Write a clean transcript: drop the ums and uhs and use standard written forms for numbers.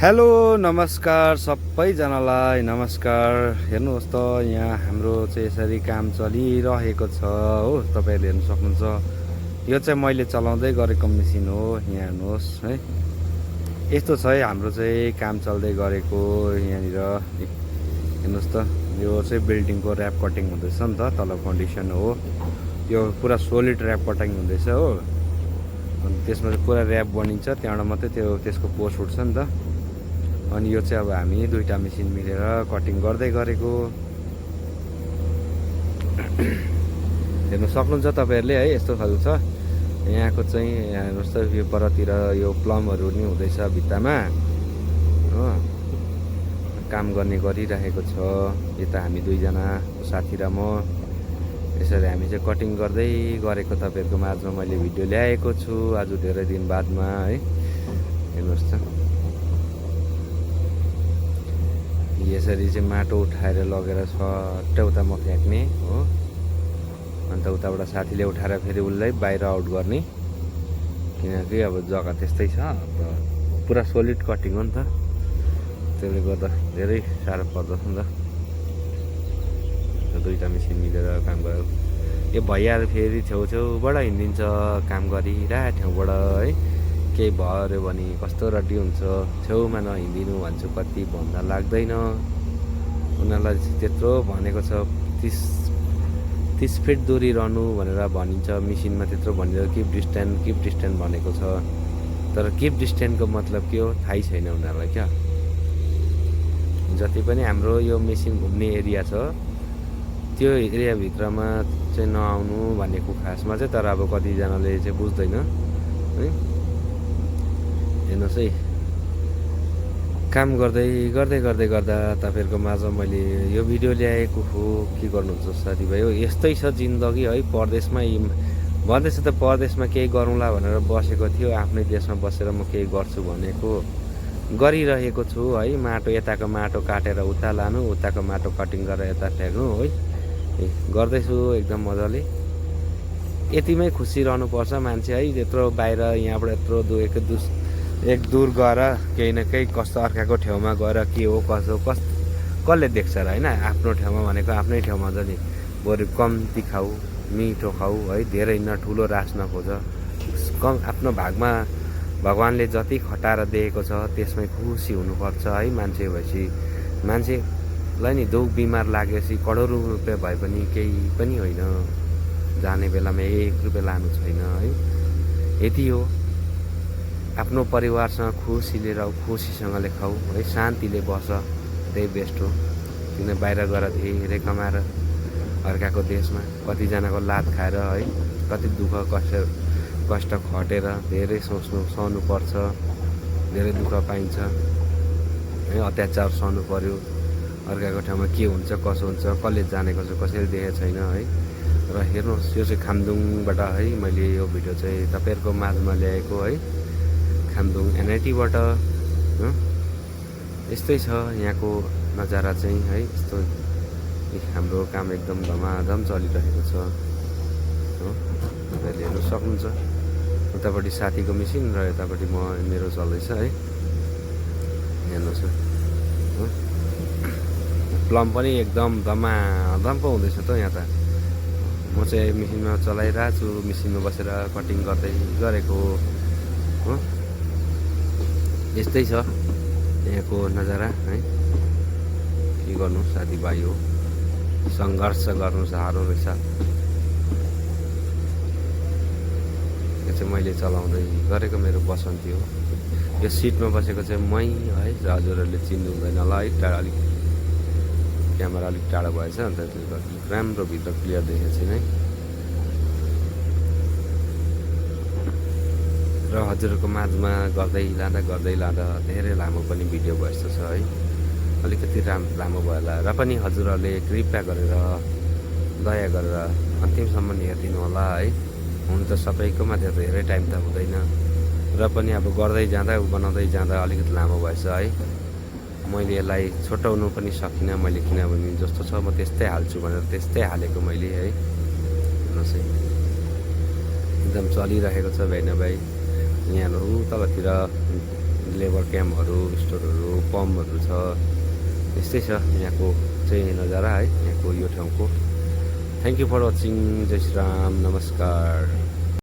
Hello नमस्कार सबैजनालाई नमस्कार। हेर्नुहोस् त यहाँ हाम्रो चाहिँ यसरी काम चलिरहेको छ हो, तपाईँहरूले हेर्नु सक्नुहुन्छ। यो चाहिँ मैले चलाउँदै गरेको मेसिन हो। यहाँ हेर्नुहोस् है, यस्तो छ है हाम्रो चाहिँ काम चल्दै गरेको। यहाँनिर हेर्नुहोस् त, यो चाहिँ बिल्डिङको ऱ्याप कटिङ हुँदैछ नि त, तल फाउन्डेसन हो। यो पुरा सोलिड ऱ्याप कटिङ हुँदैछ हो, अनि त्यसमा चाहिँ पुरा ऱ्याप बनिन्छ, त्यहाँबाट मात्रै त्यसको पोस्ट उठ्छ नि त। अनि यो चाहिँ अब हामी दुईटा मेसिन मिलेर कटिङ गर्दै गरेको हेर्नु सक्नुहुन्छ तपाईँहरूले है। यस्तो खालको छ यहाँको चाहिँ। यहाँ हेर्नुहोस् त, यो परतिर यो प्लमहरू नि हुँदैछ भित्तामा हो, काम गर्ने गरिरहेको छ। यता हामी दुईजना साथी र म यसरी हामी चाहिँ कटिङ गर्दै गरेको तपाईँहरूको माझमा मैले भिडियो ल्याएको छु आज धेरै दिन बादमा है। हेर्नुहोस् त, यसरी चाहिँ माटो उठाएर लगेर सट्टै उता म फ्याँक्ने हो, अन्त उताबाट साथीले उठाएर फेरि उसलाई बाहिर आउट गर्ने, किनकि अब जग्गा त्यस्तै छ। अन्त पुरा सोलिड कटिङ हो नि त, त्यसले गर्दा धेरै साह्रो पर्दछ नि त। दुईवटा मेसिन मिलेर काम गऱ्यो। यो भैयाहरू फेरि छेउछेउबाट हिँडिदिन्छ काम गरिरहेको ठाउँबाट है। केही भयो भने कस्तो रड्डी हुन्छ, छेउमा नहिँडिदिनु भन्छु, कति भन्दा लाग्दैन उनीहरूलाई। त्यत्रो भनेको छ 30 फिट दूरी रहनु भनेर भनिन्छ मेसिनमा, त्यत्रो भनेर किप डिस्टेन्स भनेको छ। तर किप डिस्टेन्सको मतलब के हो थाहै छैन उनीहरूलाई क्या। जति पनि हाम्रो यो मेसिन घुम्ने एरिया छ त्यो एरियाभित्रमा चाहिँ नआउनु भनेको खासमा चाहिँ, तर अब कतिजनाले चाहिँ बुझ्दैन है। हेर्नुहोस् है, काम गर्दा तपाईँहरूको माझमा मैले यो भिडियो ल्याएको हो। के गर्नुहुन्छ साथीभाइ हो, यस्तै छ जिन्दगी है। परदेशमा भन्दैछ त परदेशमा केही गरौँला भनेर बसेको थियो, आफ्नै देशमा बसेर म केही गर्छु भनेको गरिरहेको छु है। माटो यताको माटो काटेर उता लानु, उताको माटो कटिङ गरेर यता फ्याँक्नु है, गर्दैछु एकदम मजाले। यतिमै खुसी रहनुपर्छ मान्छे है। यत्रो बाहिर यहाँबाट यत्रो एक दूर गएर केही न केही कस्तो अर्काको ठाउँमा गएर के हो कसले देख्छ र होइन। आफ्नो ठाउँमा भनेको आफ्नै ठाउँमा हुन्छ नि, बरु कम्ती खाऊ, मिठो खाऊ है, धेरै न ठुलो रास नखोज। आफ्नो भागमा भगवान्ले जति खटाएर दिएको छ त्यसमै खुसी हुनुपर्छ है। मान्छे भएपछि मान्छेलाई नि दुख बिमार लागेपछि करोडौँ रुपियाँ भए पनि केही पनि होइन, जाने बेलामा 1 रुपियाँ लानु छैन है। यति हो, आफ्नो परिवारसँग खुसीले रह, खुसीसँगले खाऊ है, शान्तिले बस, त्यही बेस्ट हो। किन बाहिर गएर धेरै कमाएर अर्काको देशमा कतिजनाको लात खाएर है, कति दुःख कष्ट खटेर धेरै सहनु पर्छ, धेरै दुःख पाइन्छ है, अत्याचार सहनु पर्यो। अर्काको ठाउँमा के हुन्छ कसो हुन्छ कसले जानेको छ, कसैले देखेको छैन है। र हेर्नुहोस्, यो चाहिँ खामदुङबाट है मैले यो भिडियो चाहिँ तपाईँहरूको माझमा ल्याएको है, खामदुङ एनआइटीबाट। यस्तै छ यहाँको नजारा चाहिँ है। यस्तो हाम्रो काम एकदम धमाधम चलिरहेको छ हो, तपाईँले हेर्नु सक्नुहुन्छ। उतापट्टि साथीको मेसिन र यतापट्टि मेरो चल्दैछ है। हेर्नुहोस् हो, प्लम पनि एकदम धमाधम पो हुँदैछ त यहाँ त। म चाहिँ मेसिनमा चलाइरहेको छु, मेसिनमा बसेर कटिङ गर्दै गरेको हो। यस्तै छ यहाँको नजारा है। के गर्नु साथीभाइ हो, सङ्घर्ष गर्नु साह्रो रहेछ। यो चाहिँ मैले चलाउँदै गरेको मेरो बसन्ती हो। यो सिटमा बसेको चाहिँ मै है, हजुरहरूले चिन्नु हुँदैन होला है, टाढा अलिक क्यामेरा अलिक टाढा भएछ, अन्त त्यसले गर्दा राम्रो भित्र क्लियर देखेको छैन है। र हजुरहरूको माझमा गर्दै लाँदा धेरै लामो पनि भिडियो भएछ है, अलिकति लामो भयो होला। र पनि हजुरहरूले कृपया गरेर दया गरेर अन्तिमसम्म हेरिदिनु होला है। हुन त सबैकोमा धेरै टाइम त हुँदैन, र पनि अब गर्दै जाँदा बनाउँदै जाँदा अलिकति लामो भएछ है। मैले यसलाई छोटाउनु पनि सकिनँ मैले, किनभने जस्तो छ म त्यस्तै हाल्छु भनेर त्यस्तै हालेको मैले है। हेर्नुहोस् है, एकदम चलिरहेको छ भाइ न भाइ। यहाँ तलतिर लेबर क्याम्पहरू, स्टोरहरू, पम्पहरू छ। यस्तै छ यहाँको चाहिँ नजारा है, यहाँको यो ठाउँको। Thank you for watching. जय श्री राम, नमस्कार।